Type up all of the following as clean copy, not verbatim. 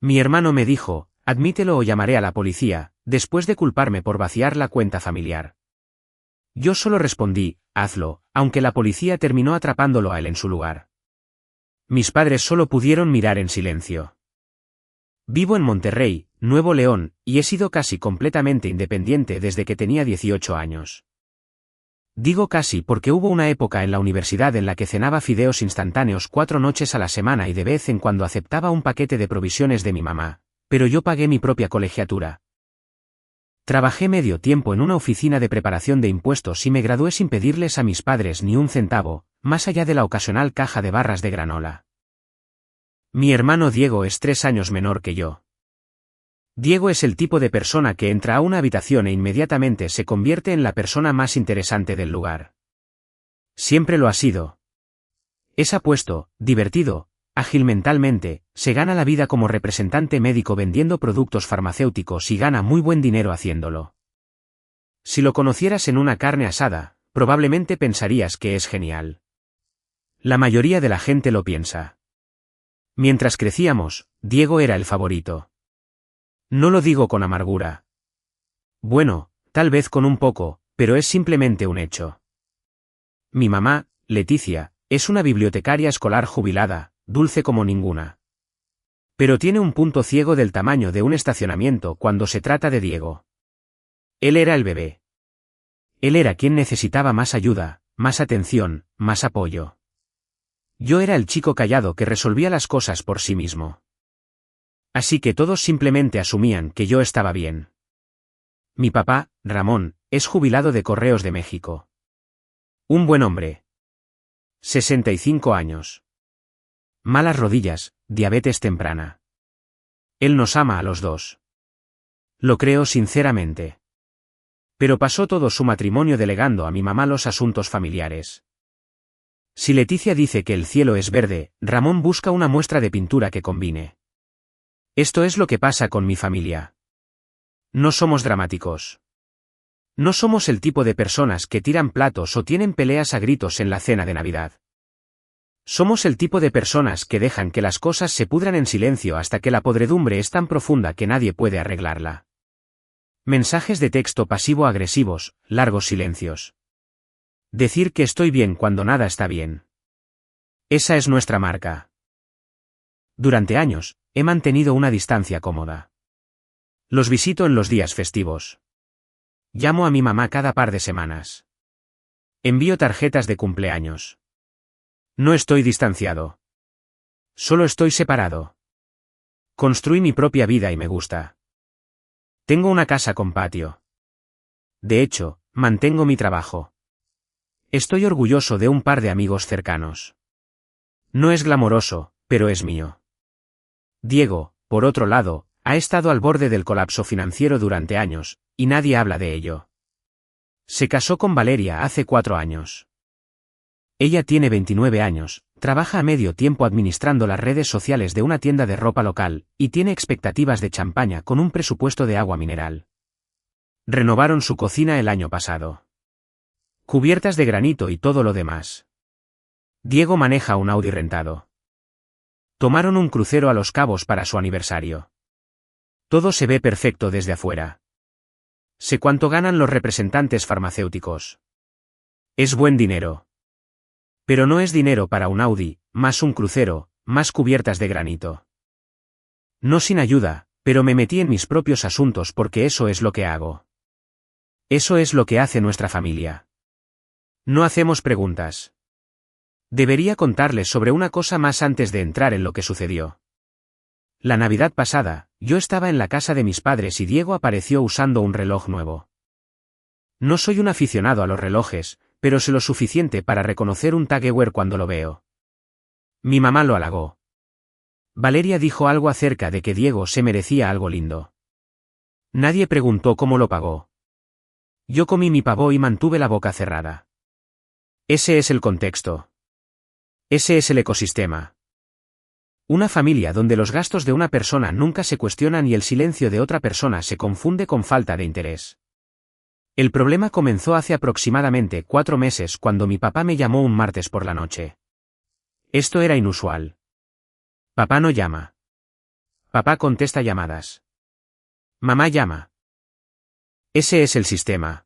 Mi hermano me dijo, admítelo o llamaré a la policía, después de culparme por vaciar la cuenta familiar. Yo solo respondí, hazlo, aunque la policía terminó atrapándolo a él en su lugar. Mis padres solo pudieron mirar en silencio. Vivo en Monterrey, Nuevo León, y he sido casi completamente independiente desde que tenía 18 años. Digo casi porque hubo una época en la universidad en la que cenaba fideos instantáneos 4 noches a la semana y de vez en cuando aceptaba un paquete de provisiones de mi mamá, pero yo pagué mi propia colegiatura. Trabajé medio tiempo en una oficina de preparación de impuestos y me gradué sin pedirles a mis padres ni un centavo, más allá de la ocasional caja de barras de granola. Mi hermano Diego es 3 años menor que yo. Diego es el tipo de persona que entra a una habitación e inmediatamente se convierte en la persona más interesante del lugar. Siempre lo ha sido. Es apuesto, divertido, ágil mentalmente, se gana la vida como representante médico vendiendo productos farmacéuticos y gana muy buen dinero haciéndolo. Si lo conocieras en una carne asada, probablemente pensarías que es genial. La mayoría de la gente lo piensa. Mientras crecíamos, Diego era el favorito. No lo digo con amargura. Bueno, tal vez con un poco, pero es simplemente un hecho. Mi mamá, Leticia, es una bibliotecaria escolar jubilada, dulce como ninguna. Pero tiene un punto ciego del tamaño de un estacionamiento cuando se trata de Diego. Él era el bebé. Él era quien necesitaba más ayuda, más atención, más apoyo. Yo era el chico callado que resolvía las cosas por sí mismo. Así que todos simplemente asumían que yo estaba bien. Mi papá, Ramón, es jubilado de Correos de México. Un buen hombre. 65 años. Malas rodillas, diabetes temprana. Él nos ama a los dos. Lo creo sinceramente. Pero pasó todo su matrimonio delegando a mi mamá los asuntos familiares. Si Leticia dice que el cielo es verde, Ramón busca una muestra de pintura que combine. Esto es lo que pasa con mi familia. No somos dramáticos. No somos el tipo de personas que tiran platos o tienen peleas a gritos en la cena de Navidad. Somos el tipo de personas que dejan que las cosas se pudran en silencio hasta que la podredumbre es tan profunda que nadie puede arreglarla. Mensajes de texto pasivo-agresivos, largos silencios. Decir que estoy bien cuando nada está bien. Esa es nuestra marca. Durante años, he mantenido una distancia cómoda. Los visito en los días festivos. Llamo a mi mamá cada par de semanas. Envío tarjetas de cumpleaños. No estoy distanciado. Solo estoy separado. Construí mi propia vida y me gusta. Tengo una casa con patio. De hecho, mantengo mi trabajo. Estoy orgulloso de un par de amigos cercanos. No es glamoroso, pero es mío. Diego, por otro lado, ha estado al borde del colapso financiero durante años, y nadie habla de ello. Se casó con Valeria hace 4 años. Ella tiene 29 años, trabaja a medio tiempo administrando las redes sociales de una tienda de ropa local, y tiene expectativas de champaña con un presupuesto de agua mineral. Renovaron su cocina el año pasado. Cubiertas de granito y todo lo demás. Diego maneja un Audi rentado. Tomaron un crucero a Los Cabos para su aniversario. Todo se ve perfecto desde afuera. Sé cuánto ganan los representantes farmacéuticos. Es buen dinero. Pero no es dinero para un Audi, más un crucero, más cubiertas de granito. No sin ayuda, pero me metí en mis propios asuntos porque eso es lo que hago. Eso es lo que hace nuestra familia. No hacemos preguntas. Debería contarles sobre una cosa más antes de entrar en lo que sucedió. La Navidad pasada, yo estaba en la casa de mis padres y Diego apareció usando un reloj nuevo. No soy un aficionado a los relojes, pero sé lo suficiente para reconocer un Tag Heuer cuando lo veo. Mi mamá lo halagó. Valeria dijo algo acerca de que Diego se merecía algo lindo. Nadie preguntó cómo lo pagó. Yo comí mi pavo y mantuve la boca cerrada. Ese es el contexto. Ese es el ecosistema. Una familia donde los gastos de una persona nunca se cuestionan y el silencio de otra persona se confunde con falta de interés. El problema comenzó hace aproximadamente 4 meses cuando mi papá me llamó un martes por la noche. Esto era inusual. Papá no llama. Papá contesta llamadas. Mamá llama. Ese es el sistema.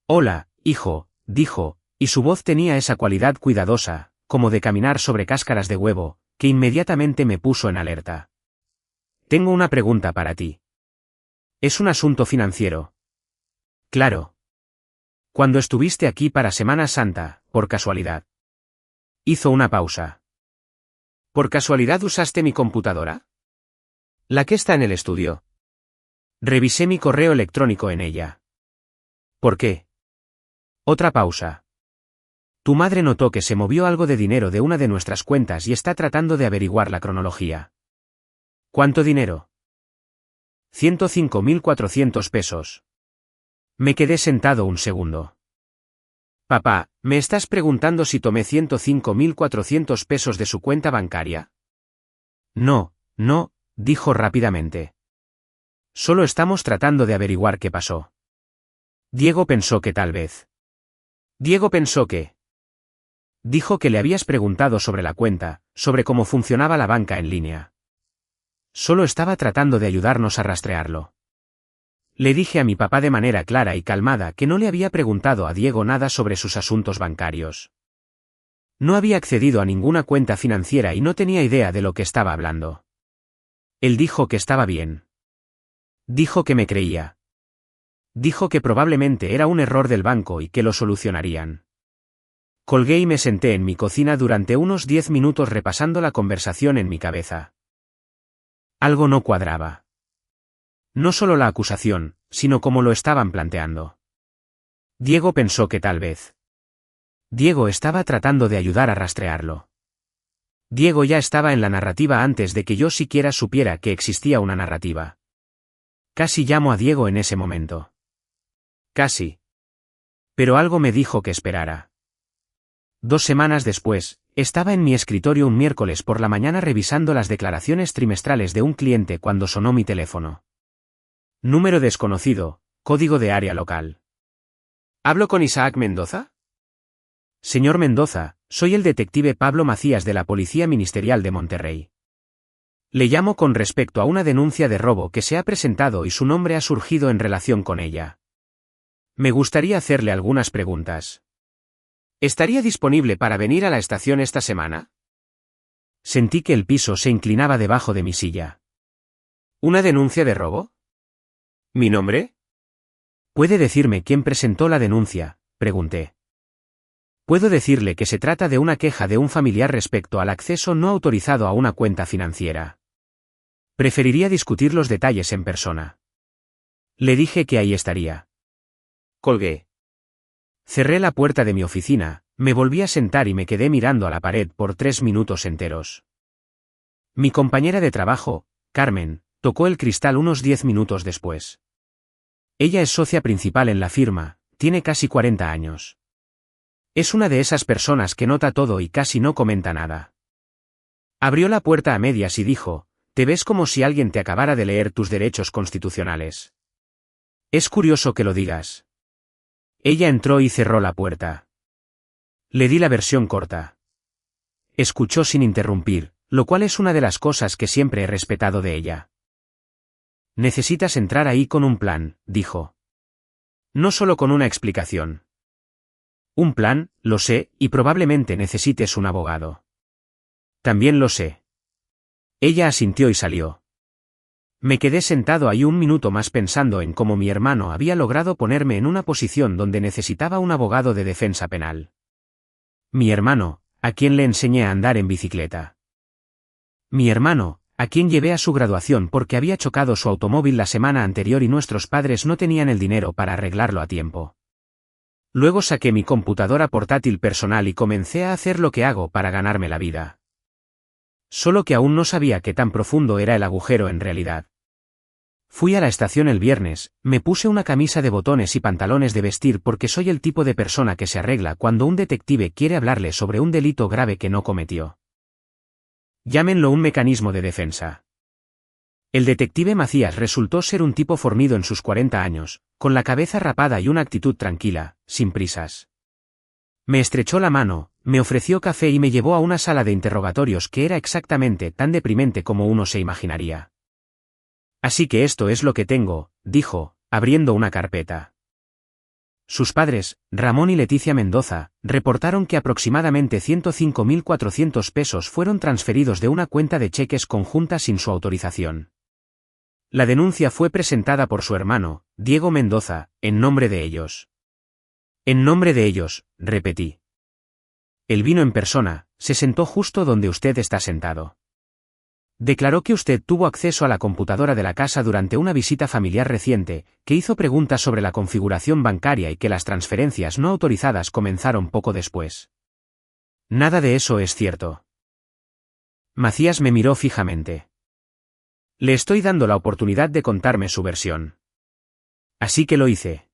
Hola, hijo, dijo, y su voz tenía esa cualidad cuidadosa, como de caminar sobre cáscaras de huevo, que inmediatamente me puso en alerta. Tengo una pregunta para ti. Es un asunto financiero. Claro. Cuando estuviste aquí para Semana Santa, por casualidad. Hizo una pausa. ¿Por casualidad usaste mi computadora? La que está en el estudio. Revisé mi correo electrónico en ella. ¿Por qué? Otra pausa. Tu madre notó que se movió algo de dinero de una de nuestras cuentas y está tratando de averiguar la cronología. ¿Cuánto dinero? 105.400 pesos. Me quedé sentado un segundo. Papá, ¿me estás preguntando si tomé 105.400 pesos de su cuenta bancaria? No, no, dijo rápidamente. Solo estamos tratando de averiguar qué pasó. Diego pensó que tal vez. Diego pensó que. Dijo que le habías preguntado sobre la cuenta, sobre cómo funcionaba la banca en línea. Solo estaba tratando de ayudarnos a rastrearlo. Le dije a mi papá de manera clara y calmada que no le había preguntado a Diego nada sobre sus asuntos bancarios. No había accedido a ninguna cuenta financiera y no tenía idea de lo que estaba hablando. Él dijo que estaba bien. Dijo que me creía. Dijo que probablemente era un error del banco y que lo solucionarían. Colgué y me senté en mi cocina durante unos 10 minutos repasando la conversación en mi cabeza. Algo no cuadraba. No solo la acusación, sino cómo lo estaban planteando. Diego pensó que tal vez. Diego estaba tratando de ayudar a rastrearlo. Diego ya estaba en la narrativa antes de que yo siquiera supiera que existía una narrativa. Casi llamo a Diego en ese momento. Casi. Pero algo me dijo que esperara. 2 semanas después, estaba en mi escritorio un miércoles por la mañana revisando las declaraciones trimestrales de un cliente cuando sonó mi teléfono. Número desconocido, código de área local. ¿Hablo con Isaac Mendoza? Señor Mendoza, soy el detective Pablo Macías de la Policía Ministerial de Monterrey. Le llamo con respecto a una denuncia de robo que se ha presentado y su nombre ha surgido en relación con ella. Me gustaría hacerle algunas preguntas. ¿Estaría disponible para venir a la estación esta semana? Sentí que el piso se inclinaba debajo de mi silla. ¿Una denuncia de robo? ¿Mi nombre? ¿Puede decirme quién presentó la denuncia?, pregunté. Puedo decirle que se trata de una queja de un familiar respecto al acceso no autorizado a una cuenta financiera. Preferiría discutir los detalles en persona. Le dije que ahí estaría. Colgué. Cerré la puerta de mi oficina, me volví a sentar y me quedé mirando a la pared por 3 minutos enteros. Mi compañera de trabajo, Carmen, tocó el cristal unos 10 minutos después. Ella es socia principal en la firma, tiene casi 40 años. Es una de esas personas que nota todo y casi no comenta nada. Abrió la puerta a medias y dijo, «Te ves como si alguien te acabara de leer tus derechos constitucionales. Es curioso que lo digas». Ella entró y cerró la puerta. Le di la versión corta. Escuchó sin interrumpir, lo cual es una de las cosas que siempre he respetado de ella. Necesitas entrar ahí con un plan, dijo. No solo con una explicación. Un plan, lo sé, y probablemente necesites un abogado. También lo sé. Ella asintió y salió. Me quedé sentado ahí un minuto más pensando en cómo mi hermano había logrado ponerme en una posición donde necesitaba un abogado de defensa penal. Mi hermano, a quien le enseñé a andar en bicicleta. Mi hermano, a quien llevé a su graduación porque había chocado su automóvil la semana anterior y nuestros padres no tenían el dinero para arreglarlo a tiempo. Luego saqué mi computadora portátil personal y comencé a hacer lo que hago para ganarme la vida. Solo que aún no sabía qué tan profundo era el agujero en realidad. Fui a la estación el viernes, me puse una camisa de botones y pantalones de vestir porque soy el tipo de persona que se arregla cuando un detective quiere hablarle sobre un delito grave que no cometió. Llámenlo un mecanismo de defensa. El detective Macías resultó ser un tipo fornido en sus 40 años, con la cabeza rapada y una actitud tranquila, sin prisas. Me estrechó la mano, Me ofreció café y me llevó a una sala de interrogatorios que era exactamente tan deprimente como uno se imaginaría. Así que esto es lo que tengo, dijo, abriendo una carpeta. Sus padres, Ramón y Leticia Mendoza, reportaron que aproximadamente 105.400 pesos fueron transferidos de una cuenta de cheques conjunta sin su autorización. La denuncia fue presentada por su hermano, Diego Mendoza, en nombre de ellos. En nombre de ellos, repetí. Él vino en persona, se sentó justo donde usted está sentado. Declaró que usted tuvo acceso a la computadora de la casa durante una visita familiar reciente, que hizo preguntas sobre la configuración bancaria y que las transferencias no autorizadas comenzaron poco después. Nada de eso es cierto. Macías me miró fijamente. Le estoy dando la oportunidad de contarme su versión. Así que lo hice.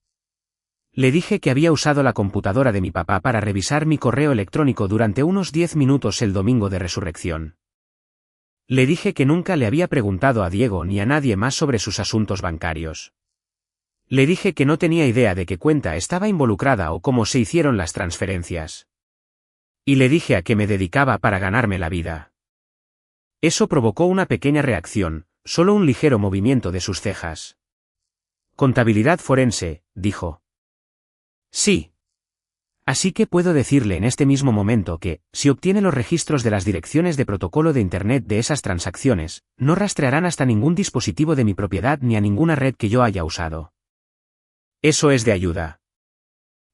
Le dije que había usado la computadora de mi papá para revisar mi correo electrónico durante unos 10 minutos el domingo de resurrección. Le dije que nunca le había preguntado a Diego ni a nadie más sobre sus asuntos bancarios. Le dije que no tenía idea de qué cuenta estaba involucrada o cómo se hicieron las transferencias. Y le dije a qué me dedicaba para ganarme la vida. Eso provocó una pequeña reacción, solo un ligero movimiento de sus cejas. Contabilidad forense, dijo. Sí. Así que puedo decirle en este mismo momento que, si obtiene los registros de las direcciones de protocolo de Internet de esas transacciones, no rastrearán hasta ningún dispositivo de mi propiedad ni a ninguna red que yo haya usado. Eso es de ayuda.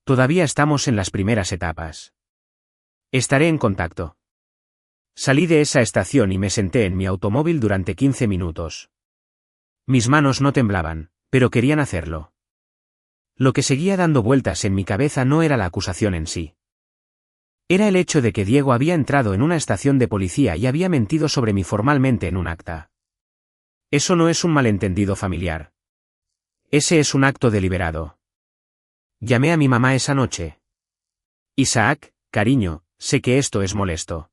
Todavía estamos en las primeras etapas. Estaré en contacto. Salí de esa estación y me senté en mi automóvil durante 15 minutos. Mis manos no temblaban, pero querían hacerlo. Lo que seguía dando vueltas en mi cabeza no era la acusación en sí. Era el hecho de que Diego había entrado en una estación de policía y había mentido sobre mí formalmente en un acta. Eso no es un malentendido familiar. Ese es un acto deliberado. Llamé a mi mamá esa noche. Isaac, cariño, sé que esto es molesto.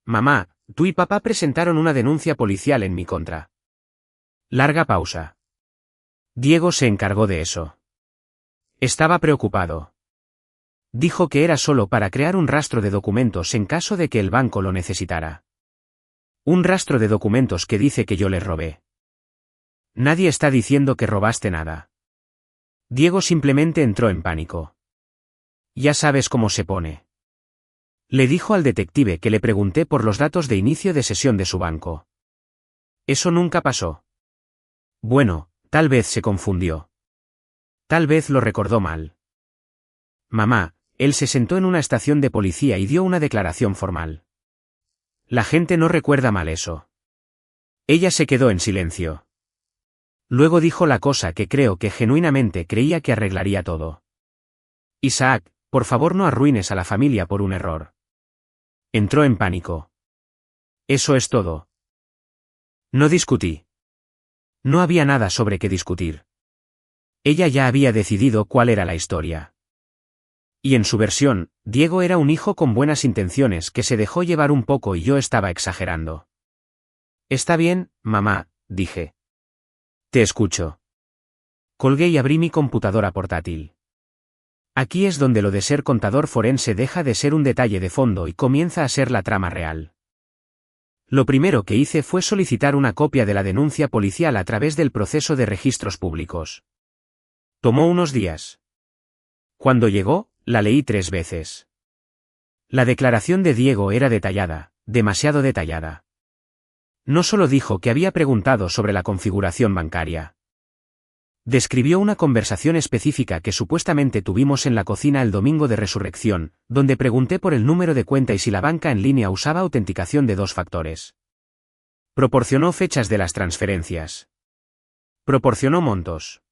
Mamá, tú y papá presentaron una denuncia policial en mi contra. Larga pausa. Diego se encargó de eso. Estaba preocupado. Dijo que era solo para crear un rastro de documentos en caso de que el banco lo necesitara. Un rastro de documentos que dice que yo les robé. Nadie está diciendo que robaste nada. Diego simplemente entró en pánico. Ya sabes cómo se pone. Le dijo al detective que le pregunté por los datos de inicio de sesión de su banco. Eso nunca pasó. Bueno, tal vez se confundió. Tal vez lo recordó mal. Mamá, él se sentó en una estación de policía y dio una declaración formal. La gente no recuerda mal eso. Ella se quedó en silencio. Luego dijo la cosa que creo que genuinamente creía que arreglaría todo. Isaac, por favor no arruines a la familia por un error. Entró en pánico. Eso es todo. No discutí. No había nada sobre qué discutir. Ella ya había decidido cuál era la historia. Y en su versión, Diego era un hijo con buenas intenciones que se dejó llevar un poco y yo estaba exagerando. Está bien, mamá, dije. Te escucho. Colgué y abrí mi computadora portátil. Aquí es donde lo de ser contador forense deja de ser un detalle de fondo y comienza a ser la trama real. Lo primero que hice fue solicitar una copia de la denuncia policial a través del proceso de registros públicos. Tomó unos días. Cuando llegó, la leí 3 veces. La declaración de Diego era detallada, demasiado detallada. No solo dijo que había preguntado sobre la configuración bancaria. Describió una conversación específica que supuestamente tuvimos en la cocina el domingo de resurrección, donde pregunté por el número de cuenta y si la banca en línea usaba autenticación de 2 factores. Proporcionó fechas de las transferencias. Proporcionó montos.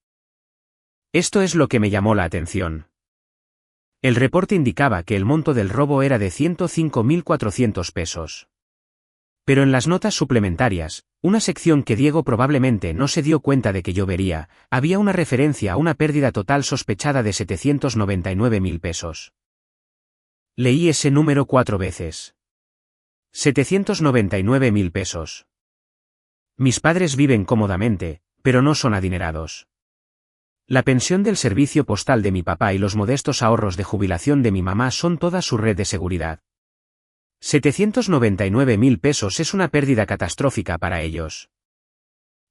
Esto es lo que me llamó la atención. El reporte indicaba que el monto del robo era de 105.400 pesos. Pero en las notas suplementarias, una sección que Diego probablemente no se dio cuenta de que yo vería, había una referencia a una pérdida total sospechada de 799.000 pesos. Leí ese número 4 veces. 799.000 pesos. Mis padres viven cómodamente, pero no son adinerados. La pensión del servicio postal de mi papá y los modestos ahorros de jubilación de mi mamá son toda su red de seguridad. 799.000 pesos es una pérdida catastrófica para ellos.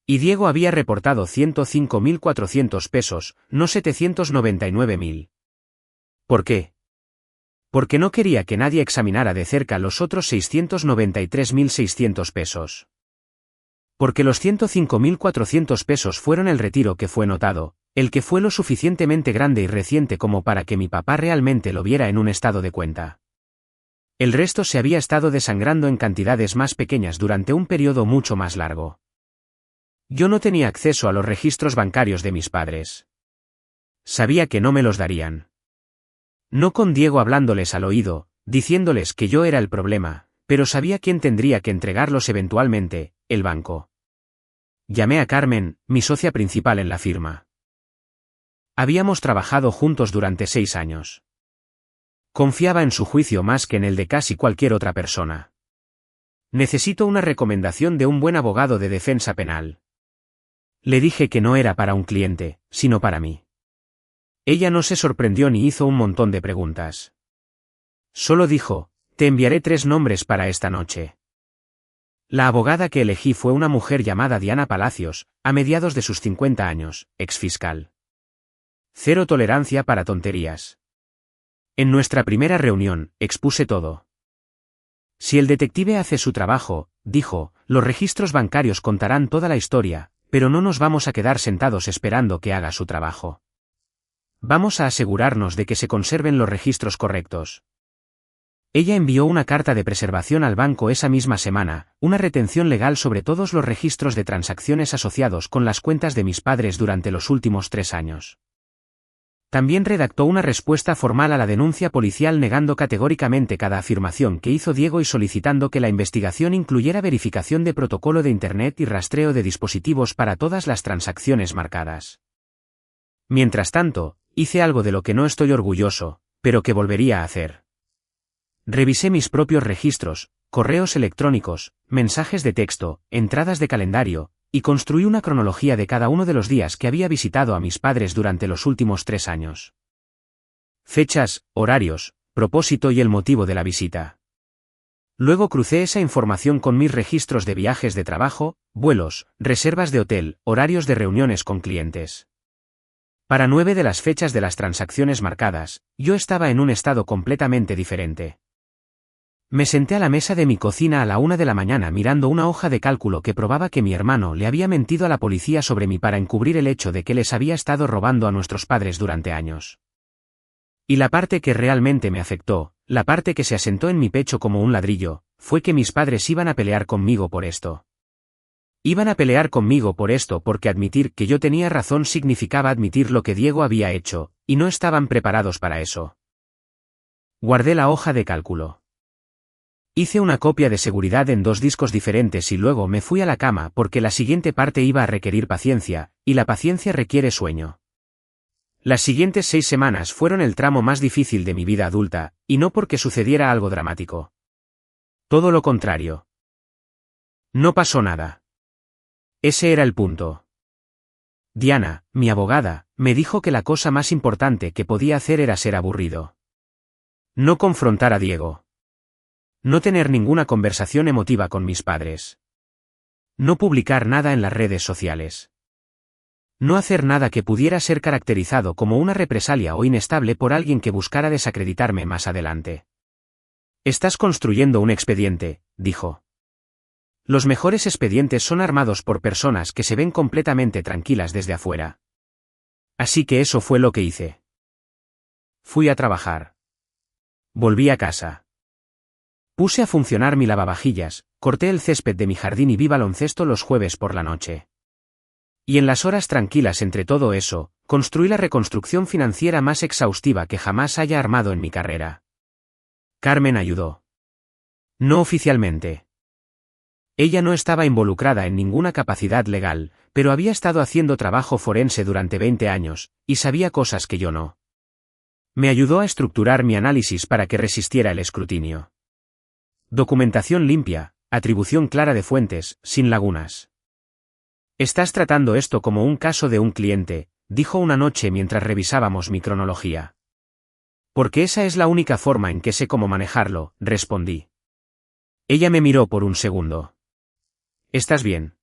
Y Diego había reportado 105.400 pesos, no 799.000. ¿Por qué? Porque no quería que nadie examinara de cerca los otros 693.600 pesos. Porque los 105.400 pesos fueron el retiro que fue notado, el que fue lo suficientemente grande y reciente como para que mi papá realmente lo viera en un estado de cuenta. El resto se había estado desangrando en cantidades más pequeñas durante un periodo mucho más largo. Yo no tenía acceso a los registros bancarios de mis padres. Sabía que no me los darían. No con Diego hablándoles al oído, diciéndoles que yo era el problema, pero sabía quién tendría que entregarlos eventualmente, el banco. Llamé a Carmen, mi socia principal en la firma. Habíamos trabajado juntos durante 6 años. Confiaba en su juicio más que en el de casi cualquier otra persona. Necesito una recomendación de un buen abogado de defensa penal. Le dije que no era para un cliente, sino para mí. Ella no se sorprendió ni hizo un montón de preguntas. Solo dijo, te enviaré 3 nombres para esta noche. La abogada que elegí fue una mujer llamada Diana Palacios, a mediados de sus 50 años, exfiscal. Cero tolerancia para tonterías. En nuestra primera reunión, expuse todo. Si el detective hace su trabajo, dijo, los registros bancarios contarán toda la historia, pero no nos vamos a quedar sentados esperando que haga su trabajo. Vamos a asegurarnos de que se conserven los registros correctos. Ella envió una carta de preservación al banco esa misma semana, una retención legal sobre todos los registros de transacciones asociados con las cuentas de mis padres durante los últimos 3 años. También redactó una respuesta formal a la denuncia policial negando categóricamente cada afirmación que hizo Diego y solicitando que la investigación incluyera verificación de protocolo de Internet y rastreo de dispositivos para todas las transacciones marcadas. Mientras tanto, hice algo de lo que no estoy orgulloso, pero que volvería a hacer. Revisé mis propios registros, correos electrónicos, mensajes de texto, entradas de calendario, y construí una cronología de cada uno de los días que había visitado a mis padres durante los últimos 3 años. Fechas, horarios, propósito y el motivo de la visita. Luego crucé esa información con mis registros de viajes de trabajo, vuelos, reservas de hotel, horarios de reuniones con clientes. Para 9 de las fechas de las transacciones marcadas, yo estaba en un estado completamente diferente. Me senté a la mesa de mi cocina a la 1 de la mañana mirando una hoja de cálculo que probaba que mi hermano le había mentido a la policía sobre mí para encubrir el hecho de que les había estado robando a nuestros padres durante años. Y la parte que realmente me afectó, la parte que se asentó en mi pecho como un ladrillo, fue que mis padres iban a pelear conmigo por esto. Iban a pelear conmigo por esto porque admitir que yo tenía razón significaba admitir lo que Diego había hecho, y no estaban preparados para eso. Guardé la hoja de cálculo. Hice una copia de seguridad en 2 discos diferentes y luego me fui a la cama porque la siguiente parte iba a requerir paciencia, y la paciencia requiere sueño. Las siguientes 6 semanas fueron el tramo más difícil de mi vida adulta, y no porque sucediera algo dramático. Todo lo contrario. No pasó nada. Ese era el punto. Diana, mi abogada, me dijo que la cosa más importante que podía hacer era ser aburrido. No confrontar a Diego. No tener ninguna conversación emotiva con mis padres. No publicar nada en las redes sociales. No hacer nada que pudiera ser caracterizado como una represalia o inestable por alguien que buscara desacreditarme más adelante. Estás construyendo un expediente, dijo. Los mejores expedientes son armados por personas que se ven completamente tranquilas desde afuera. Así que eso fue lo que hice. Fui a trabajar. Volví a casa. Puse a funcionar mi lavavajillas, corté el césped de mi jardín y vi baloncesto los jueves por la noche. Y en las horas tranquilas entre todo eso, construí la reconstrucción financiera más exhaustiva que jamás haya armado en mi carrera. Carmen ayudó. No oficialmente. Ella no estaba involucrada en ninguna capacidad legal, pero había estado haciendo trabajo forense durante 20 años, y sabía cosas que yo no. Me ayudó a estructurar mi análisis para que resistiera el escrutinio. Documentación limpia, atribución clara de fuentes, sin lagunas. Estás tratando esto como un caso de un cliente, dijo una noche mientras revisábamos mi cronología. Porque esa es la única forma en que sé cómo manejarlo, respondí. Ella me miró por un segundo. ¿Estás bien?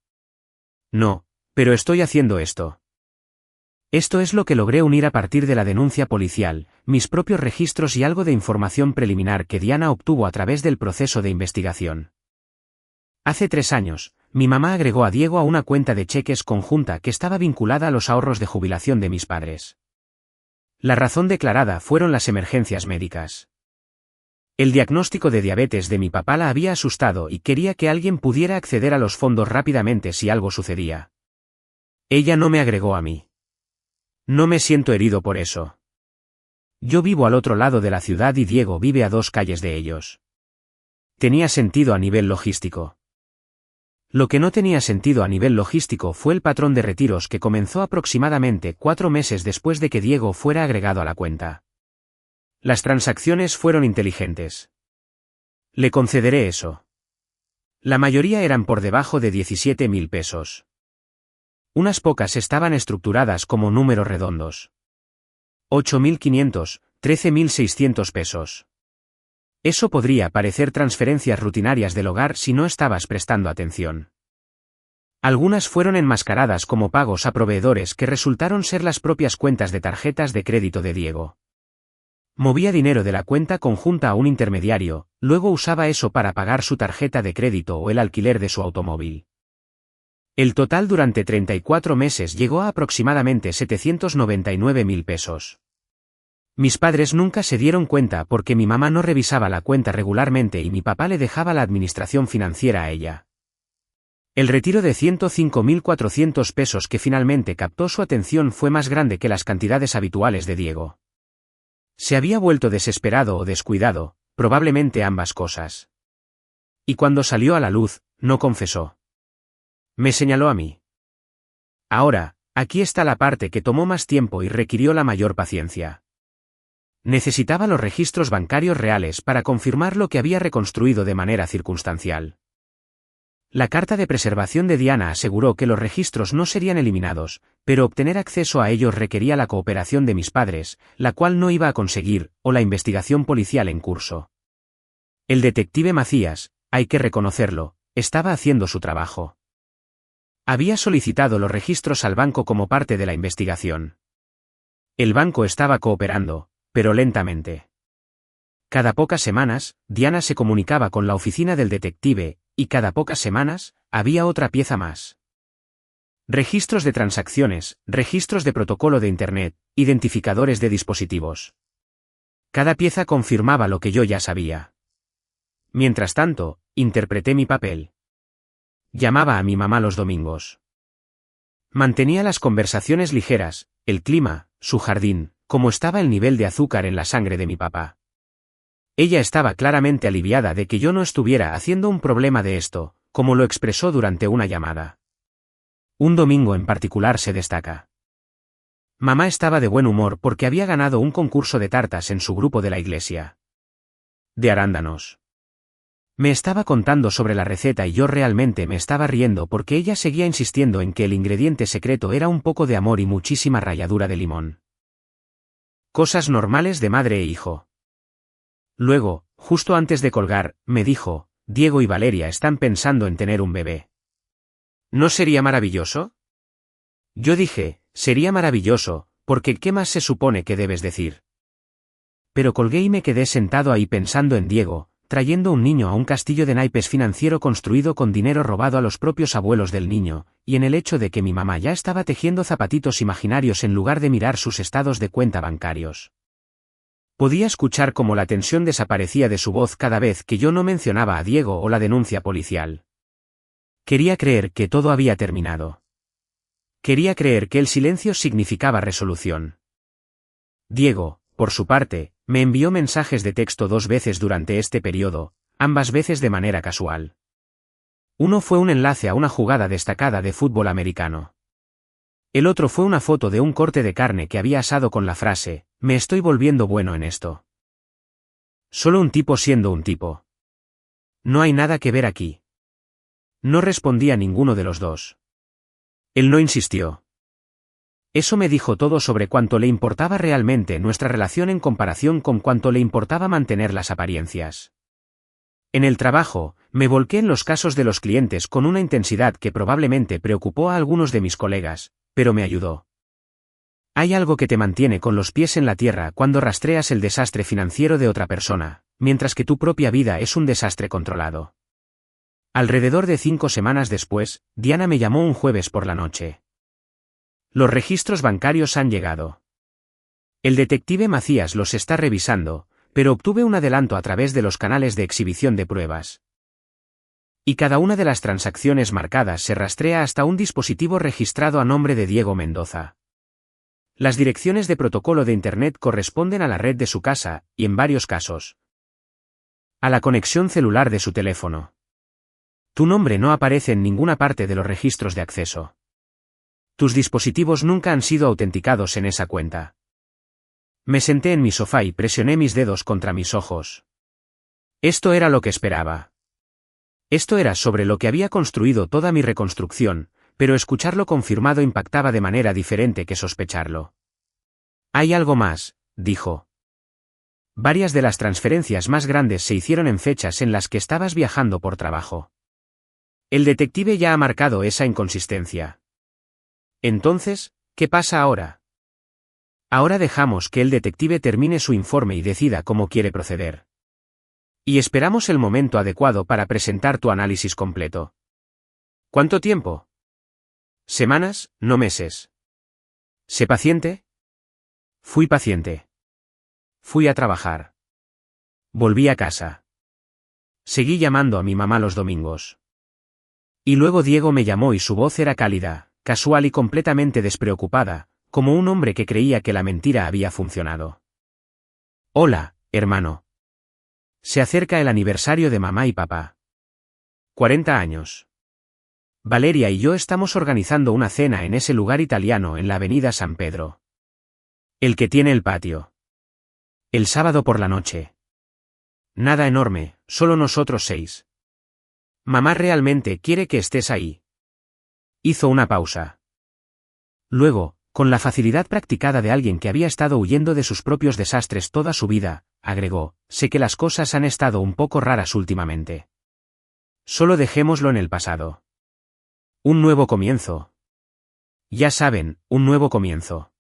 No, pero estoy haciendo esto. Esto es lo que logré unir a partir de la denuncia policial, mis propios registros y algo de información preliminar que Diana obtuvo a través del proceso de investigación. Hace 3 años, mi mamá agregó a Diego a una cuenta de cheques conjunta que estaba vinculada a los ahorros de jubilación de mis padres. La razón declarada fueron las emergencias médicas. El diagnóstico de diabetes de mi papá la había asustado y quería que alguien pudiera acceder a los fondos rápidamente si algo sucedía. Ella no me agregó a mí. No me siento herido por eso. Yo vivo al otro lado de la ciudad y Diego vive a 2 calles de ellos. Tenía sentido a nivel logístico. Lo que no tenía sentido a nivel logístico fue el patrón de retiros que comenzó aproximadamente 4 meses después de que Diego fuera agregado a la cuenta. Las transacciones fueron inteligentes. Le concederé eso. La mayoría eran por debajo de 17.000 pesos. Unas pocas estaban estructuradas como números redondos. 8.500, 13.600 pesos. Eso podría parecer transferencias rutinarias del hogar si no estabas prestando atención. Algunas fueron enmascaradas como pagos a proveedores que resultaron ser las propias cuentas de tarjetas de crédito de Diego. Movía dinero de la cuenta conjunta a un intermediario, luego usaba eso para pagar su tarjeta de crédito o el alquiler de su automóvil. El total durante 34 meses llegó a aproximadamente 799.000 pesos. Mis padres nunca se dieron cuenta porque mi mamá no revisaba la cuenta regularmente y mi papá le dejaba la administración financiera a ella. El retiro de 105.400 pesos que finalmente captó su atención fue más grande que las cantidades habituales de Diego. Se había vuelto desesperado o descuidado, probablemente ambas cosas. Y cuando salió a la luz, no confesó. Me señaló a mí. Ahora, aquí está la parte que tomó más tiempo y requirió la mayor paciencia. Necesitaba los registros bancarios reales para confirmar lo que había reconstruido de manera circunstancial. La carta de preservación de Diana aseguró que los registros no serían eliminados, pero obtener acceso a ellos requería la cooperación de mis padres, la cual no iba a conseguir, o la investigación policial en curso. El detective Macías, hay que reconocerlo, estaba haciendo su trabajo. Había solicitado los registros al banco como parte de la investigación. El banco estaba cooperando, pero lentamente. Cada pocas semanas, Diana se comunicaba con la oficina del detective, y cada pocas semanas, había otra pieza más. Registros de transacciones, registros de protocolo de Internet, identificadores de dispositivos. Cada pieza confirmaba lo que yo ya sabía. Mientras tanto, interpreté mi papel. Llamaba a mi mamá los domingos. Mantenía las conversaciones ligeras, el clima, su jardín, como estaba el nivel de azúcar en la sangre de mi papá. Ella estaba claramente aliviada de que yo no estuviera haciendo un problema de esto, como lo expresó durante una llamada. Un domingo en particular se destaca. Mamá estaba de buen humor porque había ganado un concurso de tartas en su grupo de la iglesia. De arándanos. Me estaba contando sobre la receta y yo realmente me estaba riendo porque ella seguía insistiendo en que el ingrediente secreto era un poco de amor y muchísima ralladura de limón. Cosas normales de madre e hijo. Luego, justo antes de colgar, me dijo, Diego y Valeria están pensando en tener un bebé. ¿No sería maravilloso? Yo dije, sería maravilloso, porque ¿qué más se supone que debes decir? Pero colgué y me quedé sentado ahí pensando en Diego, trayendo un niño a un castillo de naipes financiero construido con dinero robado a los propios abuelos del niño, y en el hecho de que mi mamá ya estaba tejiendo zapatitos imaginarios en lugar de mirar sus estados de cuenta bancarios. Podía escuchar cómo la tensión desaparecía de su voz cada vez que yo no mencionaba a Diego o la denuncia policial. Quería creer que todo había terminado. Quería creer que el silencio significaba resolución. Diego, por su parte, me envió mensajes de texto 2 veces durante este periodo, ambas veces de manera casual. Uno fue un enlace a una jugada destacada de fútbol americano. El otro fue una foto de un corte de carne que había asado con la frase, me estoy volviendo bueno en esto. Solo un tipo siendo un tipo. No hay nada que ver aquí. No respondí a ninguno de los dos. Él no insistió. Eso me dijo todo sobre cuánto le importaba realmente nuestra relación en comparación con cuánto le importaba mantener las apariencias. En el trabajo, me volqué en los casos de los clientes con una intensidad que probablemente preocupó a algunos de mis colegas, pero me ayudó. Hay algo que te mantiene con los pies en la tierra cuando rastreas el desastre financiero de otra persona, mientras que tu propia vida es un desastre controlado. Alrededor de 5 semanas después, Diana me llamó un jueves por la noche. Los registros bancarios han llegado. El detective Macías los está revisando, pero obtuve un adelanto a través de los canales de exhibición de pruebas. Y cada una de las transacciones marcadas se rastrea hasta un dispositivo registrado a nombre de Diego Mendoza. Las direcciones de protocolo de Internet corresponden a la red de su casa, y en varios casos, a la conexión celular de su teléfono. Tu nombre no aparece en ninguna parte de los registros de acceso. Tus dispositivos nunca han sido autenticados en esa cuenta. Me senté en mi sofá y presioné mis dedos contra mis ojos. Esto era lo que esperaba. Esto era sobre lo que había construido toda mi reconstrucción, pero escucharlo confirmado impactaba de manera diferente que sospecharlo. Hay algo más, dijo. Varias de las transferencias más grandes se hicieron en fechas en las que estabas viajando por trabajo. El detective ya ha marcado esa inconsistencia. Entonces, ¿qué pasa ahora? Ahora dejamos que el detective termine su informe y decida cómo quiere proceder. Y esperamos el momento adecuado para presentar tu análisis completo. ¿Cuánto tiempo? ¿Semanas, no meses? ¿Sé paciente? Fui paciente. Fui a trabajar. Volví a casa. Seguí llamando a mi mamá los domingos. Y luego Diego me llamó y su voz era cálida, casual y completamente despreocupada, como un hombre que creía que la mentira había funcionado. Hola, hermano. Se acerca el aniversario de mamá y papá. 40 años. Valeria y yo estamos organizando una cena en ese lugar italiano en la avenida San Pedro. El que tiene el patio. El sábado por la noche. Nada enorme, solo nosotros 6. Mamá realmente quiere que estés ahí. Hizo una pausa. Luego, con la facilidad practicada de alguien que había estado huyendo de sus propios desastres toda su vida, agregó, sé que las cosas han estado un poco raras últimamente. Solo dejémoslo en el pasado. Un nuevo comienzo. Ya saben, un nuevo comienzo.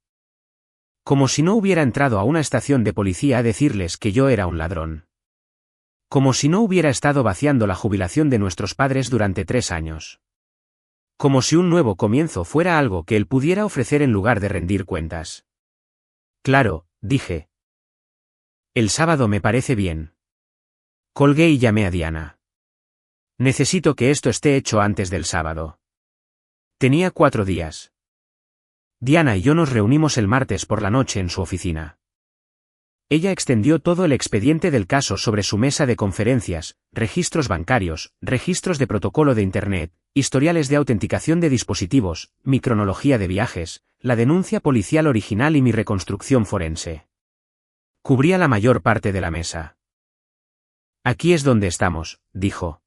Como si no hubiera entrado a una estación de policía a decirles que yo era un ladrón. Como si no hubiera estado vaciando la jubilación de nuestros padres durante 3 años. Como si un nuevo comienzo fuera algo que él pudiera ofrecer en lugar de rendir cuentas. Claro, dije. El sábado me parece bien. Colgué y llamé a Diana. Necesito que esto esté hecho antes del sábado. Tenía 4 días. Diana y yo nos reunimos el martes por la noche en su oficina. Ella extendió todo el expediente del caso sobre su mesa de conferencias, registros bancarios, registros de protocolo de Internet, historiales de autenticación de dispositivos, mi cronología de viajes, la denuncia policial original y mi reconstrucción forense. Cubría la mayor parte de la mesa. Aquí es donde estamos, dijo.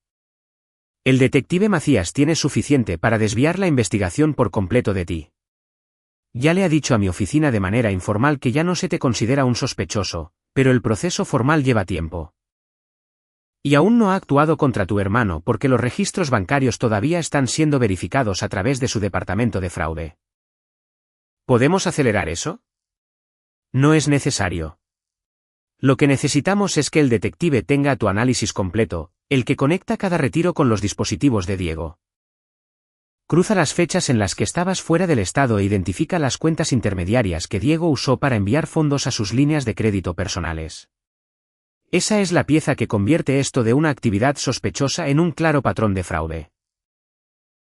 El detective Macías tiene suficiente para desviar la investigación por completo de ti. Ya le ha dicho a mi oficina de manera informal que ya no se te considera un sospechoso, pero el proceso formal lleva tiempo. Y aún no ha actuado contra tu hermano porque los registros bancarios todavía están siendo verificados a través de su departamento de fraude. ¿Podemos acelerar eso? No es necesario. Lo que necesitamos es que el detective tenga tu análisis completo, el que conecta cada retiro con los dispositivos de Diego. Cruza las fechas en las que estabas fuera del estado e identifica las cuentas intermediarias que Diego usó para enviar fondos a sus líneas de crédito personales. Esa es la pieza que convierte esto de una actividad sospechosa en un claro patrón de fraude.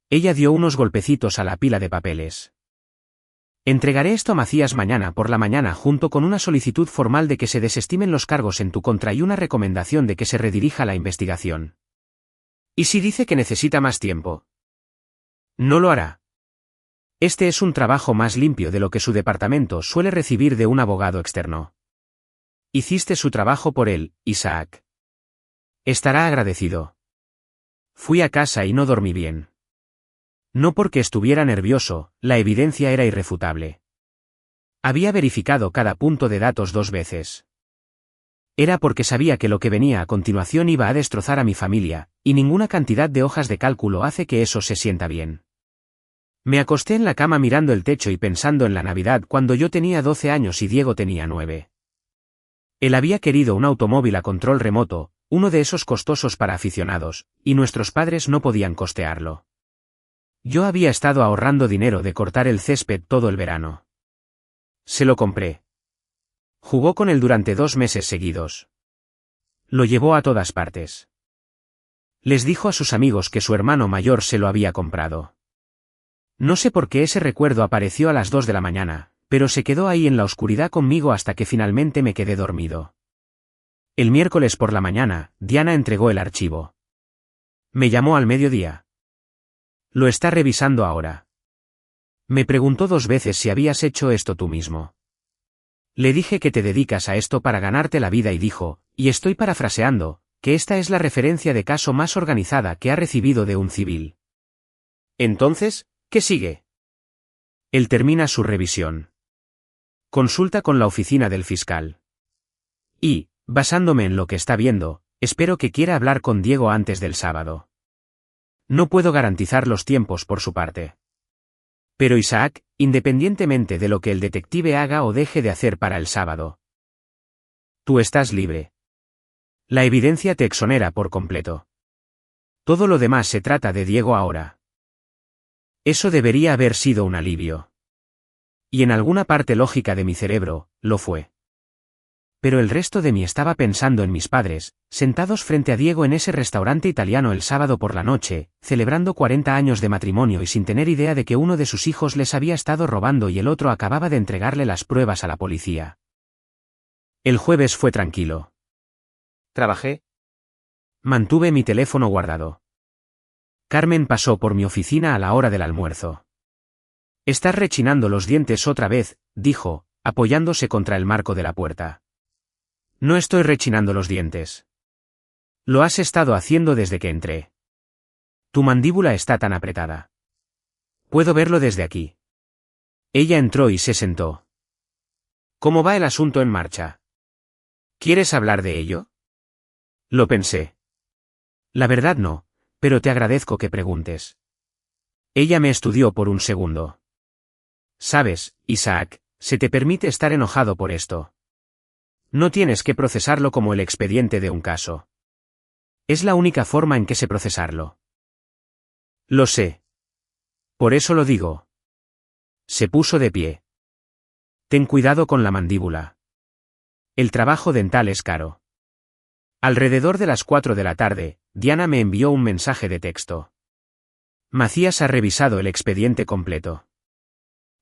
Ella dio unos golpecitos a la pila de papeles. Entregaré esto a Macías mañana por la mañana junto con una solicitud formal de que se desestimen los cargos en tu contra y una recomendación de que se redirija la investigación. ¿Y si dice que necesita más tiempo? No lo hará. Este es un trabajo más limpio de lo que su departamento suele recibir de un abogado externo. Hiciste su trabajo por él, Isaac. Estará agradecido. Fui a casa y no dormí bien. No porque estuviera nervioso, la evidencia era irrefutable. Había verificado cada punto de datos 2 veces. Era porque sabía que lo que venía a continuación iba a destrozar a mi familia, y ninguna cantidad de hojas de cálculo hace que eso se sienta bien. Me acosté en la cama mirando el techo y pensando en la Navidad cuando yo tenía 12 años y Diego tenía 9. Él había querido un automóvil a control remoto, uno de esos costosos para aficionados, y nuestros padres no podían costearlo. Yo había estado ahorrando dinero de cortar el césped todo el verano. Se lo compré. Jugó con él durante 2 meses seguidos. Lo llevó a todas partes. Les dijo a sus amigos que su hermano mayor se lo había comprado. No sé por qué ese recuerdo apareció a las 2 de la mañana, pero se quedó ahí en la oscuridad conmigo hasta que finalmente me quedé dormido. El miércoles por la mañana, Diana entregó el archivo. Me llamó al mediodía. Lo está revisando ahora. Me preguntó 2 veces si habías hecho esto tú mismo. Le dije que te dedicas a esto para ganarte la vida y dijo, y estoy parafraseando, que esta es la referencia de caso más organizada que ha recibido de un civil. Entonces, ¿qué sigue? Él termina su revisión. Consulta con la oficina del fiscal. Y, basándome en lo que está viendo, espero que quiera hablar con Diego antes del sábado. No puedo garantizar los tiempos por su parte. Pero Isaac, independientemente de lo que el detective haga o deje de hacer para el sábado, tú estás libre. La evidencia te exonera por completo. Todo lo demás se trata de Diego ahora. Eso debería haber sido un alivio. Y en alguna parte lógica de mi cerebro, lo fue. Pero el resto de mí estaba pensando en mis padres, sentados frente a Diego en ese restaurante italiano el sábado por la noche, celebrando 40 años de matrimonio y sin tener idea de que uno de sus hijos les había estado robando y el otro acababa de entregarle las pruebas a la policía. El jueves fue tranquilo. Trabajé. Mantuve mi teléfono guardado. Carmen pasó por mi oficina a la hora del almuerzo. «Estás rechinando los dientes otra vez», dijo, apoyándose contra el marco de la puerta. «No estoy rechinando los dientes. Lo has estado haciendo desde que entré. Tu mandíbula está tan apretada. Puedo verlo desde aquí». Ella entró y se sentó. «¿Cómo va el asunto en marcha? ¿Quieres hablar de ello?» Lo pensé. La verdad no, pero te agradezco que preguntes. Ella me estudió por un segundo. Sabes, Isaac, se te permite estar enojado por esto. No tienes que procesarlo como el expediente de un caso. Es la única forma en que sé procesarlo. Lo sé. Por eso lo digo. Se puso de pie. Ten cuidado con la mandíbula. El trabajo dental es caro. Alrededor de las 4 de la tarde, Diana me envió un mensaje de texto. Macías ha revisado el expediente completo.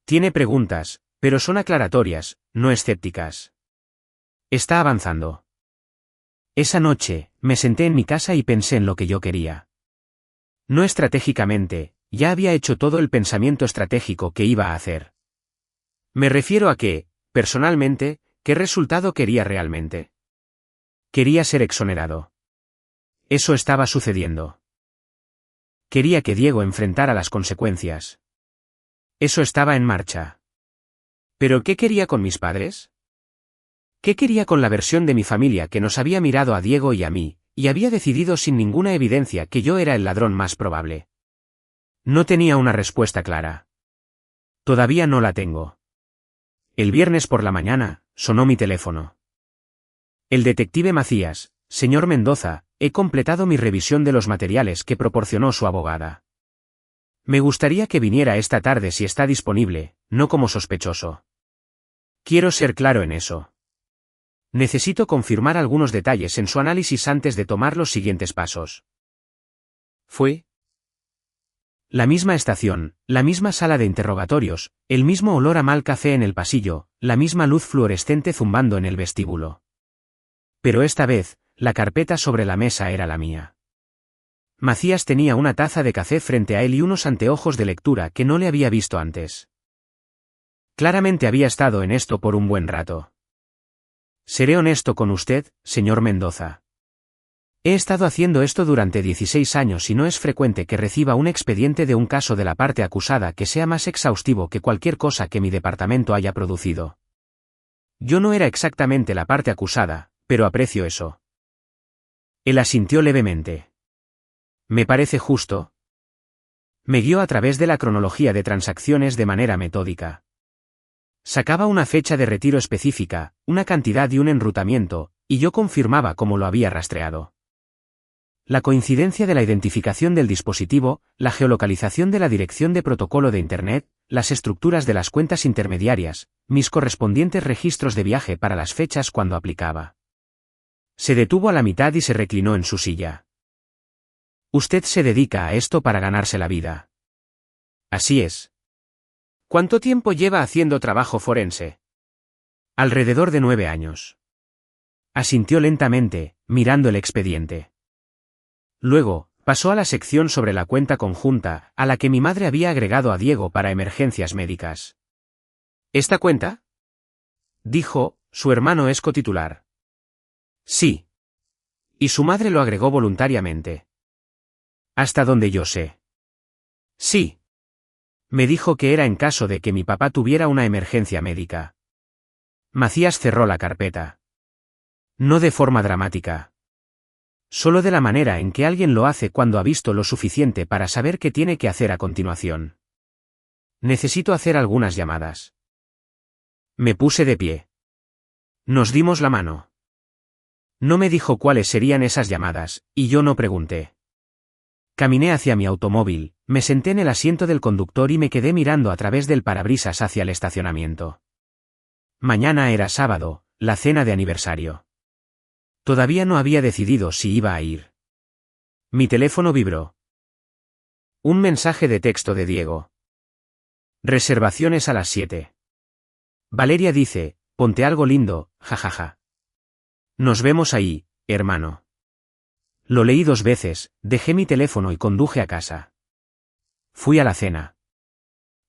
Tiene preguntas, pero son aclaratorias, no escépticas. Está avanzando. Esa noche, me senté en mi casa y pensé en lo que yo quería. No estratégicamente, ya había hecho todo el pensamiento estratégico que iba a hacer. Me refiero a que, personalmente, ¿qué resultado quería realmente? Quería ser exonerado. Eso estaba sucediendo. Quería que Diego enfrentara las consecuencias. Eso estaba en marcha. ¿Pero qué quería con mis padres? ¿Qué quería con la versión de mi familia que nos había mirado a Diego y a mí, y había decidido sin ninguna evidencia que yo era el ladrón más probable? No tenía una respuesta clara. Todavía no la tengo. El viernes por la mañana, sonó mi teléfono. El detective Macías, señor Mendoza, he completado mi revisión de los materiales que proporcionó su abogada. Me gustaría que viniera esta tarde si está disponible, no como sospechoso. Quiero ser claro en eso. Necesito confirmar algunos detalles en su análisis antes de tomar los siguientes pasos. Fue la misma estación, la misma sala de interrogatorios, el mismo olor a mal café en el pasillo, la misma luz fluorescente zumbando en el vestíbulo. Pero esta vez, la carpeta sobre la mesa era la mía. Macías tenía una taza de café frente a él y unos anteojos de lectura que no le había visto antes. Claramente había estado en esto por un buen rato. Seré honesto con usted, señor Mendoza. He estado haciendo esto durante 16 años y no es frecuente que reciba un expediente de un caso de la parte acusada que sea más exhaustivo que cualquier cosa que mi departamento haya producido. Yo no era exactamente la parte acusada, pero aprecio eso. Él asintió levemente. Me parece justo. Me guió a través de la cronología de transacciones de manera metódica. Sacaba una fecha de retiro específica, una cantidad y un enrutamiento, y yo confirmaba cómo lo había rastreado. La coincidencia de la identificación del dispositivo, la geolocalización de la dirección de protocolo de Internet, las estructuras de las cuentas intermediarias, mis correspondientes registros de viaje para las fechas cuando aplicaba. Se detuvo a la mitad y se reclinó en su silla. Usted se dedica a esto para ganarse la vida. Así es. ¿Cuánto tiempo lleva haciendo trabajo forense? Alrededor de 9 años. Asintió lentamente, mirando el expediente. Luego, pasó a la sección sobre la cuenta conjunta, a la que mi madre había agregado a Diego para emergencias médicas. ¿Esta cuenta? Dijo, su hermano es cotitular. Sí. Y su madre lo agregó voluntariamente. Hasta donde yo sé. Sí. Me dijo que era en caso de que mi papá tuviera una emergencia médica. Macías cerró la carpeta. No de forma dramática. Solo de la manera en que alguien lo hace cuando ha visto lo suficiente para saber qué tiene que hacer a continuación. Necesito hacer algunas llamadas. Me puse de pie. Nos dimos la mano. No me dijo cuáles serían esas llamadas, y yo no pregunté. Caminé hacia mi automóvil, me senté en el asiento del conductor y me quedé mirando a través del parabrisas hacia el estacionamiento. Mañana era sábado, la cena de aniversario. Todavía no había decidido si iba a ir. Mi teléfono vibró. Un mensaje de texto de Diego. Reservaciones a las 7. Valeria dice, ponte algo lindo, jajaja. Nos vemos ahí, hermano. Lo leí 2 veces, dejé mi teléfono y conduje a casa. Fui a la cena.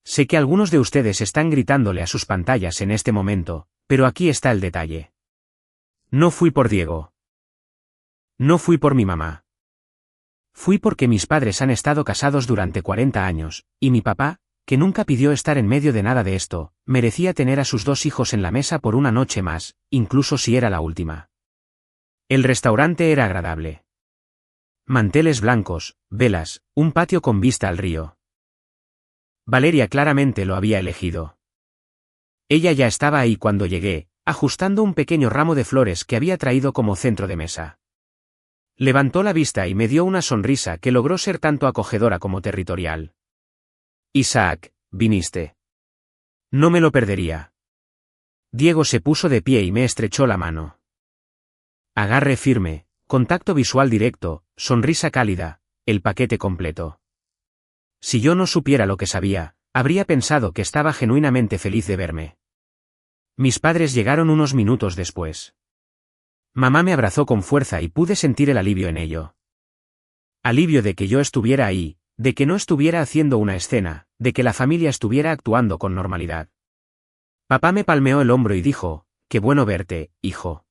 Sé que algunos de ustedes están gritándole a sus pantallas en este momento, pero aquí está el detalle. No fui por Diego. No fui por mi mamá. Fui porque mis padres han estado casados durante 40 años, y mi papá, que nunca pidió estar en medio de nada de esto, merecía tener a sus 2 hijos en la mesa por una noche más, incluso si era la última. El restaurante era agradable. Manteles blancos, velas, un patio con vista al río. Valeria claramente lo había elegido. Ella ya estaba ahí cuando llegué, ajustando un pequeño ramo de flores que había traído como centro de mesa. Levantó la vista y me dio una sonrisa que logró ser tanto acogedora como territorial. Isaac, viniste. No me lo perdería. Diego se puso de pie y me estrechó la mano. Agarre firme, contacto visual directo, sonrisa cálida, el paquete completo. Si yo no supiera lo que sabía, habría pensado que estaba genuinamente feliz de verme. Mis padres llegaron unos minutos después. Mamá me abrazó con fuerza y pude sentir el alivio en ello. Alivio de que yo estuviera ahí, de que no estuviera haciendo una escena, de que la familia estuviera actuando con normalidad. Papá me palmeó el hombro y dijo, qué bueno verte, hijo.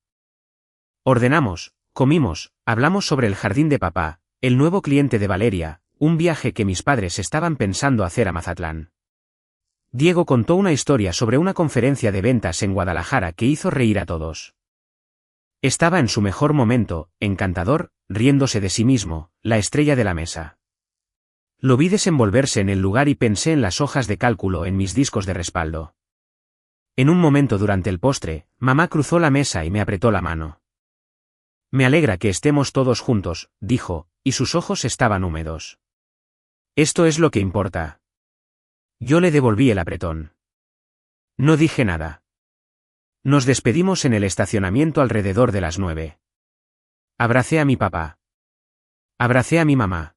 Ordenamos, comimos, hablamos sobre el jardín de papá, el nuevo cliente de Valeria, un viaje que mis padres estaban pensando hacer a Mazatlán. Diego contó una historia sobre una conferencia de ventas en Guadalajara que hizo reír a todos. Estaba en su mejor momento, encantador, riéndose de sí mismo, la estrella de la mesa. Lo vi desenvolverse en el lugar y pensé en las hojas de cálculo en mis discos de respaldo. En un momento durante el postre, mamá cruzó la mesa y me apretó la mano. Me alegra que estemos todos juntos, dijo, y sus ojos estaban húmedos. Esto es lo que importa. Yo le devolví el apretón. No dije nada. Nos despedimos en el estacionamiento alrededor de las 9. Abracé a mi papá. Abracé a mi mamá.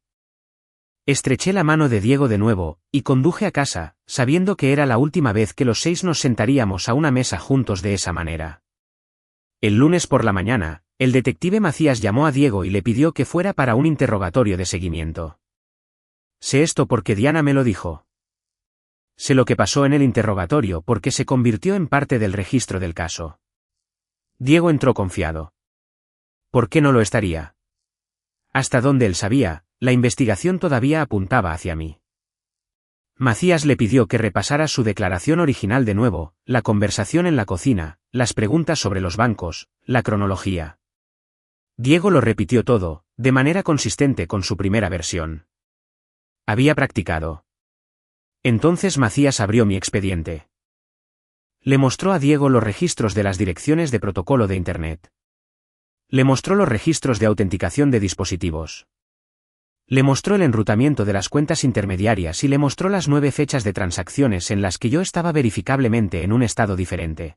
Estreché la mano de Diego de nuevo, y conduje a casa, sabiendo que era la última vez que los 6 nos sentaríamos a una mesa juntos de esa manera. El lunes por la mañana, el detective Macías llamó a Diego y le pidió que fuera para un interrogatorio de seguimiento. Sé esto porque Diana me lo dijo. Sé lo que pasó en el interrogatorio porque se convirtió en parte del registro del caso. Diego entró confiado. ¿Por qué no lo estaría? Hasta donde él sabía, la investigación todavía apuntaba hacia mí. Macías le pidió que repasara su declaración original de nuevo, la conversación en la cocina, las preguntas sobre los bancos, la cronología. Diego lo repitió todo, de manera consistente con su primera versión. Había practicado. Entonces Macías abrió mi expediente. Le mostró a Diego los registros de las direcciones de protocolo de Internet. Le mostró los registros de autenticación de dispositivos. Le mostró el enrutamiento de las cuentas intermediarias y le mostró las 9 fechas de transacciones en las que yo estaba verificablemente en un estado diferente.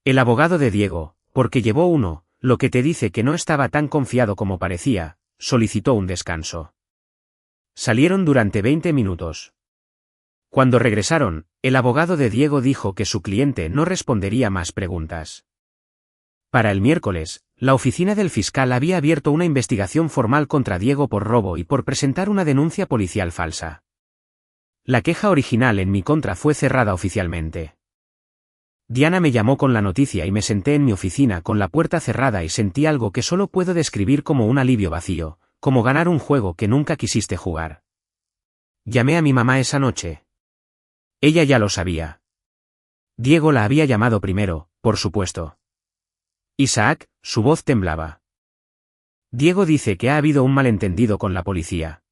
El abogado de Diego, porque llevó uno, lo que te dice que no estaba tan confiado como parecía, solicitó un descanso. Salieron durante 20 minutos. Cuando regresaron, el abogado de Diego dijo que su cliente no respondería más preguntas. Para el miércoles, la oficina del fiscal había abierto una investigación formal contra Diego por robo y por presentar una denuncia policial falsa. La queja original en mi contra fue cerrada oficialmente. Diana me llamó con la noticia y me senté en mi oficina con la puerta cerrada y sentí algo que solo puedo describir como un alivio vacío, como ganar un juego que nunca quisiste jugar. Llamé a mi mamá esa noche. Ella ya lo sabía. Diego la había llamado primero, por supuesto. Isaac, su voz temblaba. Diego dice que ha habido un malentendido con la policía.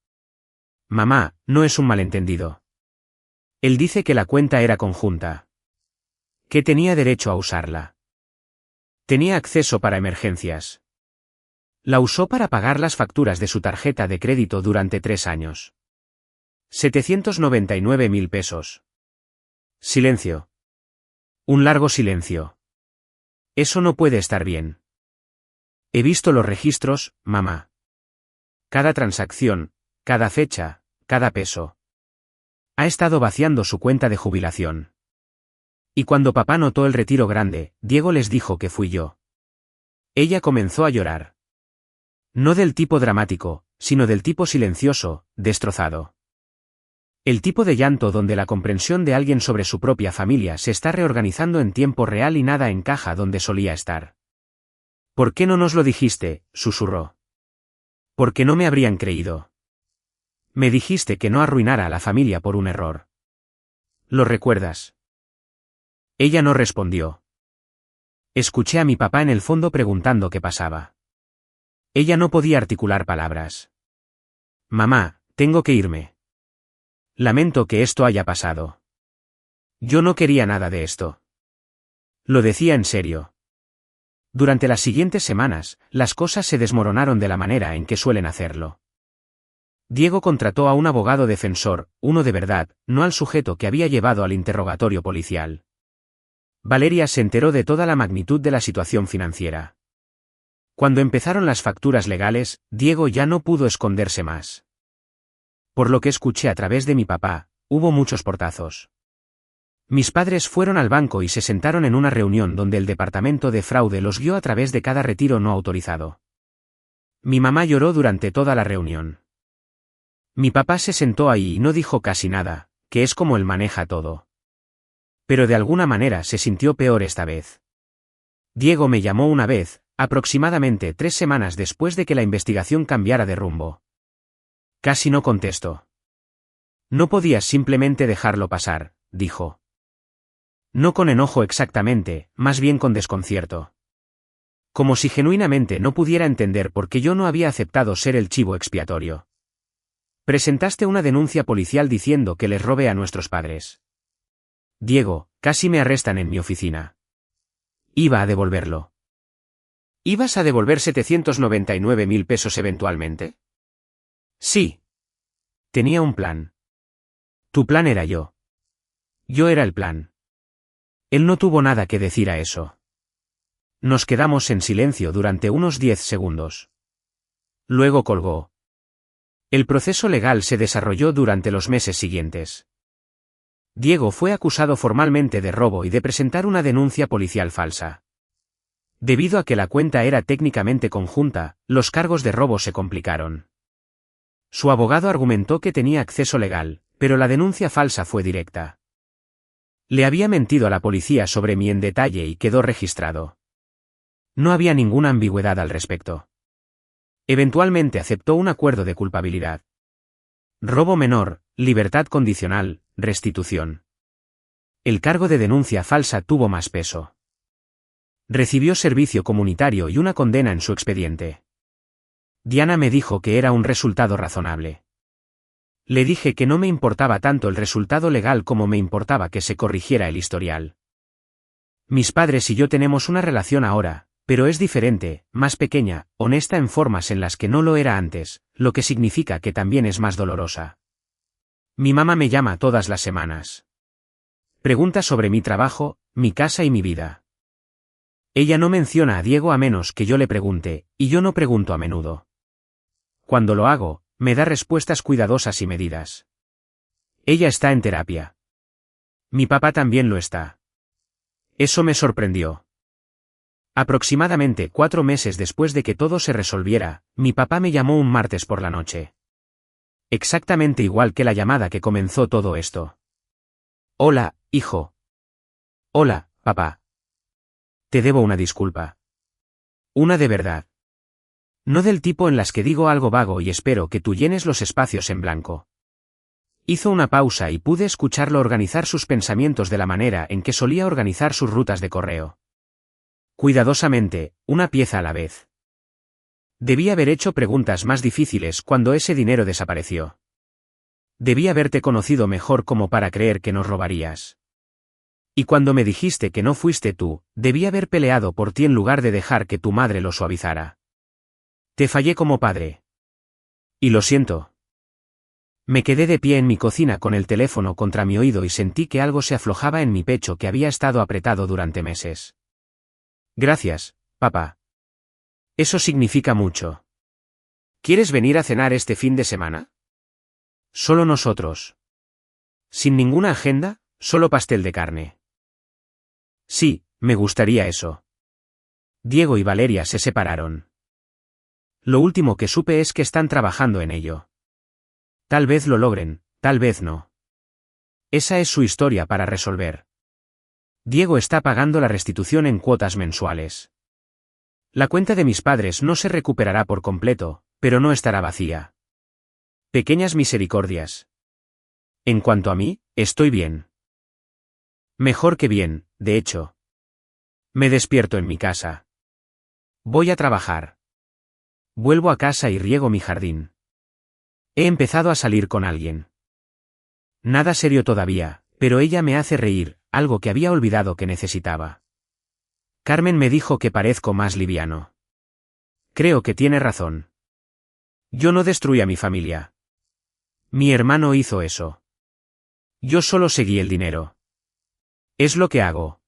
Mamá, no es un malentendido. Él dice que la cuenta era conjunta. Que tenía derecho a usarla. Tenía acceso para emergencias. La usó para pagar las facturas de su tarjeta de crédito durante 3 años. 799.000 pesos. Silencio. Un largo silencio. Eso no puede estar bien. He visto los registros, mamá. Cada transacción, cada fecha, cada peso. Ha estado vaciando su cuenta de jubilación. Y cuando papá notó el retiro grande, Diego les dijo que fui yo. Ella comenzó a llorar. No del tipo dramático, sino del tipo silencioso, destrozado. El tipo de llanto donde la comprensión de alguien sobre su propia familia se está reorganizando en tiempo real y nada encaja donde solía estar. ¿Por qué no nos lo dijiste?, susurró. Porque no me habrían creído. Me dijiste que no arruinara a la familia por un error. ¿Lo recuerdas? Ella no respondió. Escuché a mi papá en el fondo preguntando qué pasaba. Ella no podía articular palabras. Mamá, tengo que irme. Lamento que esto haya pasado. Yo no quería nada de esto. Lo decía en serio. Durante las siguientes semanas, las cosas se desmoronaron de la manera en que suelen hacerlo. Diego contrató a un abogado defensor, uno de verdad, no al sujeto que había llevado al interrogatorio policial. Valeria se enteró de toda la magnitud de la situación financiera. Cuando empezaron las facturas legales, Diego ya no pudo esconderse más. Por lo que escuché a través de mi papá, hubo muchos portazos. Mis padres fueron al banco y se sentaron en una reunión donde el departamento de fraude los guió a través de cada retiro no autorizado. Mi mamá lloró durante toda la reunión. Mi papá se sentó ahí y no dijo casi nada, que es como él maneja todo. Pero de alguna manera se sintió peor esta vez. Diego me llamó una vez, aproximadamente 3 semanas después de que la investigación cambiara de rumbo. Casi no contestó. No podías simplemente dejarlo pasar, dijo. No con enojo exactamente, más bien con desconcierto. Como si genuinamente no pudiera entender por qué yo no había aceptado ser el chivo expiatorio. Presentaste una denuncia policial diciendo que les robé a nuestros padres. Diego, casi me arrestan en mi oficina. Iba a devolverlo. ¿Ibas a devolver 799.000 pesos eventualmente? Sí. Tenía un plan. Tu plan era yo. Yo era el plan. Él no tuvo nada que decir a eso. Nos quedamos en silencio durante unos 10 segundos. Luego colgó. El proceso legal se desarrolló durante los meses siguientes. Diego fue acusado formalmente de robo y de presentar una denuncia policial falsa. Debido a que la cuenta era técnicamente conjunta, los cargos de robo se complicaron. Su abogado argumentó que tenía acceso legal, pero la denuncia falsa fue directa. Le había mentido a la policía sobre mí en detalle y quedó registrado. No había ninguna ambigüedad al respecto. Eventualmente aceptó un acuerdo de culpabilidad. Robo menor, libertad condicional, restitución. El cargo de denuncia falsa tuvo más peso. Recibió servicio comunitario y una condena en su expediente. Diana me dijo que era un resultado razonable. Le dije que no me importaba tanto el resultado legal como me importaba que se corrigiera el historial. Mis padres y yo tenemos una relación ahora, pero es diferente, más pequeña, honesta en formas en las que no lo era antes, lo que significa que también es más dolorosa. Mi mamá me llama todas las semanas. Pregunta sobre mi trabajo, mi casa y mi vida. Ella no menciona a Diego a menos que yo le pregunte, y yo no pregunto a menudo. Cuando lo hago, me da respuestas cuidadosas y medidas. Ella está en terapia. Mi papá también lo está. Eso me sorprendió. Aproximadamente 4 meses después de que todo se resolviera, mi papá me llamó un martes por la noche. Exactamente igual que la llamada que comenzó todo esto. Hola, hijo. Hola, papá. Te debo una disculpa. Una de verdad. No del tipo en las que digo algo vago y espero que tú llenes los espacios en blanco. Hizo una pausa y pude escucharlo organizar sus pensamientos de la manera en que solía organizar sus rutas de correo. Cuidadosamente, una pieza a la vez. Debí haber hecho preguntas más difíciles cuando ese dinero desapareció. Debí haberte conocido mejor como para creer que nos robarías. Y cuando me dijiste que no fuiste tú, debí haber peleado por ti en lugar de dejar que tu madre lo suavizara. Te fallé como padre. Y lo siento. Me quedé de pie en mi cocina con el teléfono contra mi oído y sentí que algo se aflojaba en mi pecho que había estado apretado durante meses. Gracias, papá. Eso significa mucho. ¿Quieres venir a cenar este fin de semana? Solo nosotros. Sin ninguna agenda, solo pastel de carne. Sí, me gustaría eso. Diego y Valeria se separaron. Lo último que supe es que están trabajando en ello. Tal vez lo logren, tal vez no. Esa es su historia para resolver. Diego está pagando la restitución en cuotas mensuales. La cuenta de mis padres no se recuperará por completo, pero no estará vacía. Pequeñas misericordias. En cuanto a mí, estoy bien. Mejor que bien, de hecho. Me despierto en mi casa. Voy a trabajar. Vuelvo a casa y riego mi jardín. He empezado a salir con alguien. Nada serio todavía, pero ella me hace reír, algo que había olvidado que necesitaba. Carmen me dijo que parezco más liviano. Creo que tiene razón. Yo no destruí a mi familia. Mi hermano hizo eso. Yo solo seguí el dinero. Es lo que hago.